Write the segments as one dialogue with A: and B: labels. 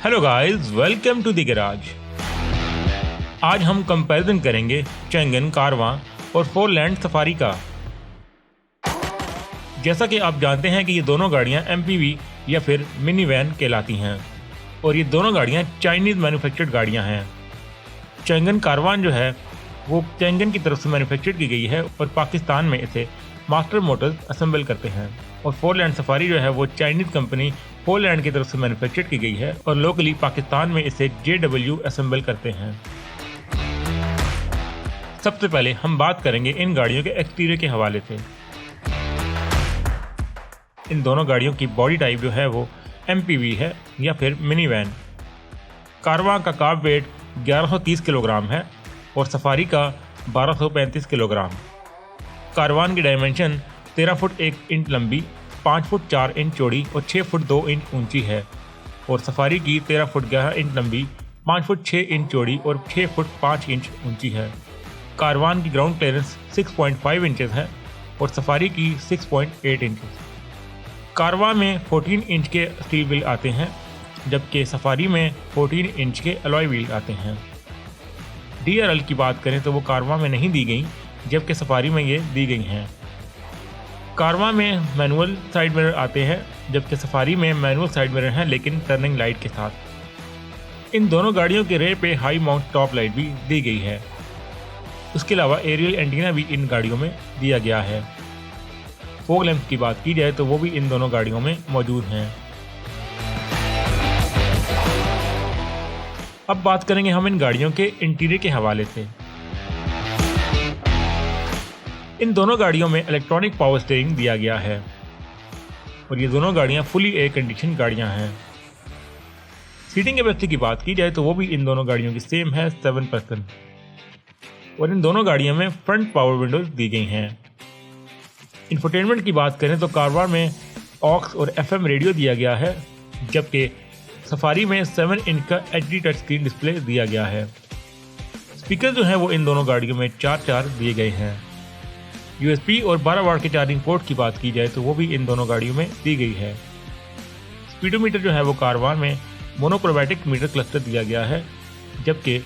A: Hello guys, welcome to the garage. आज हम comparison करेंगे चैंगन, कारवां और फोरलैंड सफारी का। जैसा कि आप जानते हैं कि ये दोनों गाड़ियां एमपीवी या फिर मिनी वैन कहलाती हैं और ये दोनों गाड़ियां चाइनीज़ मैन्युफैक्चर्ड गाड़ियां हैं। चैंगन कारवान जो है वो चैंगन की तरफ से मैन्युफैक्चर्ड की गई है और पाकिस्तान में इसे मास्टर मोटर्स असेंबल करते हैं। और फोरलैंड सफारी जो है वो चाइनीज़ कंपनी फोरलैंड की तरफ से मैन्युफैक्चर्ड की गई है और लोकली पाकिस्तान में इसे JW असेंबल करते हैं। सबसे पहले हम बात करेंगे इन गाड़ियों के एक्सटीरियर के हवाले से। इन दोनों गाड़ियों की बॉडी टाइप जो है वो MPV है या फिर मिनी वैन। कारवां का कार्ब वेट 1130 किलोग्राम है और सफारी का 1235 किलोग्राम। कारवान की डायमेंशन 13 फुट 1 इंच लंबी, 5 फुट 4 इंच चौड़ी और 6 फुट 2 इंच ऊंची है और सफारी की 13 फुट 11 इंच लंबी, 5 फुट 6 इंच चौड़ी और 6 फुट 5 इंच ऊंची है। कारवान की ग्राउंड क्लियरेंस 6.5 इंचेस है और सफारी की 6.8 इंचेस। कारवां में 14 इंच के स्टील व्हील आते हैं जबकि सफारी में 14 इंच के अलॉय व्हील आते हैं। DRL की बात करें तो वो कारवां में नहीं दी गई जबकि सफारी में ये दी गई हैं। कारवां में मैनुअल साइड मिरर आते हैं जबकि सफारी में मैनुअल साइड मिरर हैं लेकिन टर्निंग लाइट के साथ। इन दोनों गाड़ियों के रेयर पे हाई माउंट टॉप लाइट भी दी गई है। उसके अलावा एरियल एंटीना भी इन गाड़ियों में दिया गया है। फोग लैंप की बात की जाए तो वो भी इन दोनों गाड़ियों में मौजूद हैं। अब बात करेंगे हम इन गाड़ियों के इंटीरियर के हवाले से। इन दोनों गाड़ियों में इलेक्ट्रॉनिक पावर स्टीयरिंग दिया गया है और ये दोनों गाड़ियां फुली एयर कंडीशन गाड़ियां हैं। सीटिंग कैपेसिटी की बात की जाए तो वो भी इन दोनों गाड़ियों की सेम है, 7 पर्सन। और इन दोनों गाड़ियों में फ्रंट पावर विंडोज दी गई हैं। इंफोटेनमेंट की बात करें तो कारवां में ऑक्स और FM रेडियो दिया गया है जबकि सफारी में 7 इंच का HD टच स्क्रीन डिस्प्ले दिया गया है। स्पीकर जो है वो इन दोनों गाड़ियों में 4 दिए गए हैं। USB और 12 वाट के चार्जिंग पोर्ट की बात की जाए तो वो भी इन दोनों गाड़ियों में दी गई है। स्पीडोमीटर जो है वो कारवां में मोनोक्रोमैटिक मीटर क्लस्टर दिया गया है जबकि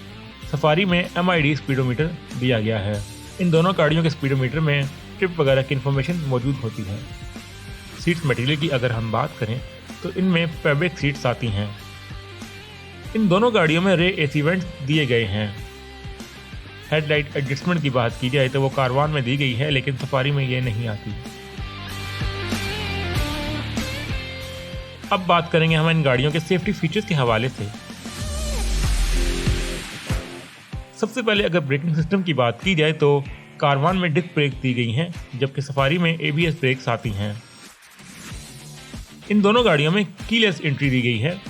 A: सफारी में MID स्पीडोमीटर दिया गया है। इन दोनों गाड़ियों के स्पीडोमीटर में ट्रिप वगैरह की इन्फॉर्मेशन मौजूद होती है। सीट्स मटेरियल की अगर हम बात करें तो इनमें फैब्रिक सीट्स आती हैं। इन दोनों गाड़ियों में रे AC वेंट्स दिए गए हैं। हेडलाइट एडजस्टमेंट की बात की जाए तो वो कारवान में दी गई है लेकिन सफारी में ये नहीं आती। अब बात करेंगे हम इन गाड़ियों के सेफ्टी फीचर्स के हवाले से। सबसे पहले अगर ब्रेकिंग सिस्टम की बात की जाए तो कारवान में डिस्क ब्रेक दी गई हैं जबकि सफारी में ABS ब्रेक्स आती हैं। इन दोनों गाड़ियों में कीलेस एंट्री दी गई है।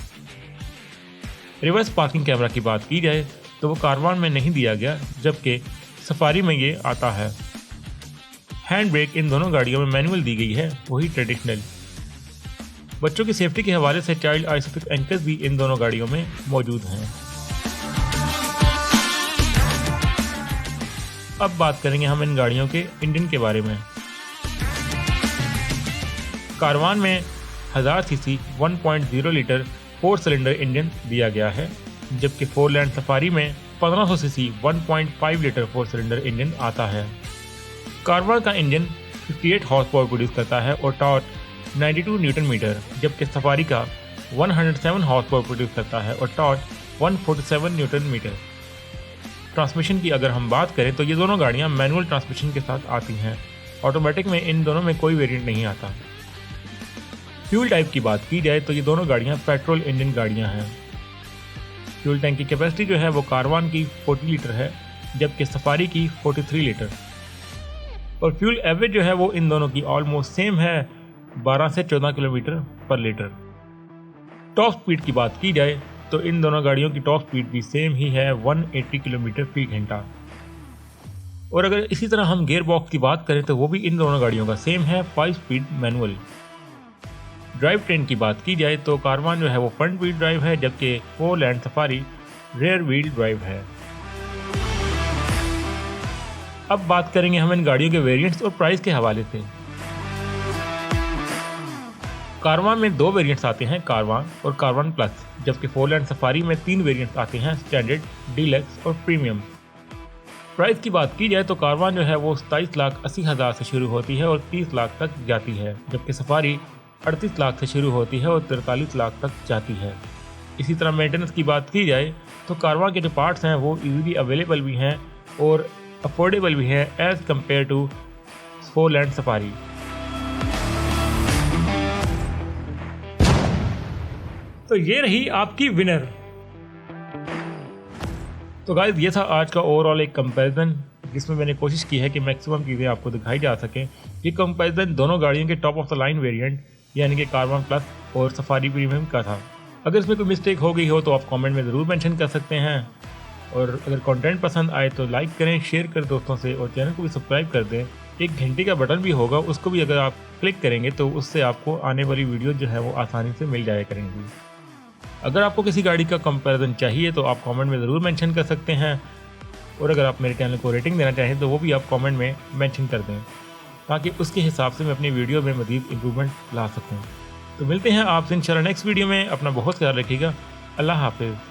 A: रिवर्स पार्किंग कैमरा की बात की जाए तो वो कारवान में नहीं दिया गया जबकि सफारी में ये आता है। हैंड ब्रेक इन दोनों गाड़ियों में मैनुअल दी गई है, वही ट्रेडिशनल। बच्चों की सेफ्टी के हवाले से चाइल्ड आइसोफिक्स एंकर्स भी इन दोनों गाड़ियों में मौजूद हैं। अब बात करेंगे हम इन गाड़ियों के इंजन के बारे में। कारवान में 1000 सीसी 1.0 लीटर 4 सिलेंडर इंजन दिया गया है जबकि फोरलैंड सफारी में 1500 सीसी 1.5 लीटर 4 सिलेंडर इंजन आता है। कारवां का इंजन 58 हॉर्स पावर प्रोड्यूस करता है और टॉर्क 92 न्यूटन मीटर जबकि सफारी का 107 हॉर्स पावर प्रोड्यूस करता है और टॉर्क 147 न्यूटन मीटर। ट्रांसमिशन की अगर हम बात करें तो ये दोनों गाड़ियां मैनुअल ट्रांसमिशन के साथ आती हैं। ऑटोमेटिक में इन दोनों में कोई वेरिएंट नहीं आता। फ्यूल टाइप की बात की जाए तो ये दोनों गाड़ियां पेट्रोल इंजन गाड़ियां हैं। फ्यूल टैंक की कैपेसिटी जो है वो कारवान की 40 लीटर है जबकि सफारी की 43 लीटर। और फ्यूल एवरेज जो है वो इन दोनों की ऑलमोस्ट सेम है, 12 से 14 किलोमीटर पर लीटर। टॉप स्पीड की बात की जाए तो इन दोनों गाड़ियों की टॉप स्पीड भी सेम ही है, 180 किलोमीटर फी घंटा। और अगर इसी तरह हम गियर बॉक्स की बात करें तो वो भी इन दोनों गाड़ियों का सेम है, 5 स्पीड मैनुअल। ड्राइव ट्रेन की बात की जाए तो कारवान जो है वो फ्रंट व्हील ड्राइव है जबकि फोरलैंड सफारी रेयर व्हील ड्राइव है। अब बात करेंगे हम इन गाड़ियों के वेरिएंट्स और प्राइस के हवाले से। कारवां में 2 वेरिएंट्स आते हैं, कारवां और कारवां प्लस, जबकि फोरलैंड सफारी में 3 वेरिएंट्स आते हैं, स्टैंडर्ड, डीलक्स और प्रीमियम। प्राइस की बात की जाए तो कारवां जो है वो 27,80,000 से शुरू होती है और 30 लाख तक जाती है, जबकि सफारी 38 लाख से शुरू होती है और 43 लाख तक जाती है। इसी तरह मेंटेनेंस की बात की जाए तो कारवां के जो पार्ट्स हैं वो इजीली अवेलेबल भी हैं और अफोर्डेबल भी हैं एज़ कम्पेयर टू फोरलैंड सफारी। तो ये रही आपकी विनर। तो गाइस ये था आज का ओवरऑल एक कंपैरिजन, जिसमें मैंने कोशिश की है कि मैक्सिमम चीज़ें आपको दिखाई जा सकें। ये कंपैरिजन दोनों गाड़ियों के top of the line variant यानी कि कारवां प्लस और सफारी प्रीमियम का था। अगर इसमें कोई मिस्टेक हो गई हो तो आप कमेंट में ज़रूर मेंशन कर सकते हैं, और अगर कंटेंट पसंद आए तो लाइक करें, शेयर करें दोस्तों से, और चैनल को भी सब्सक्राइब कर दें। एक घंटे का बटन भी होगा, उसको भी अगर आप क्लिक करेंगे तो उससे आपको आने वाली वीडियो जो है वो आसानी से मिल जाया करेंगी। अगर आपको किसी गाड़ी का कंपैरिजन चाहिए तो आप कमेंट में ज़रूर मेंशन कर सकते हैं, और अगर आप मेरे चैनल को रेटिंग देना चाहें तो वो भी आप कमेंट में मेंशन कर दें, ताकि उसके हिसाब से मैं अपनी वीडियो में मज़ीद इम्प्रूवमेंट ला सकूं। तो मिलते हैं आपसे इंशाल्लाह नेक्स्ट वीडियो में। अपना बहुत ख्याल रखिएगा। अल्लाह हाफिज़।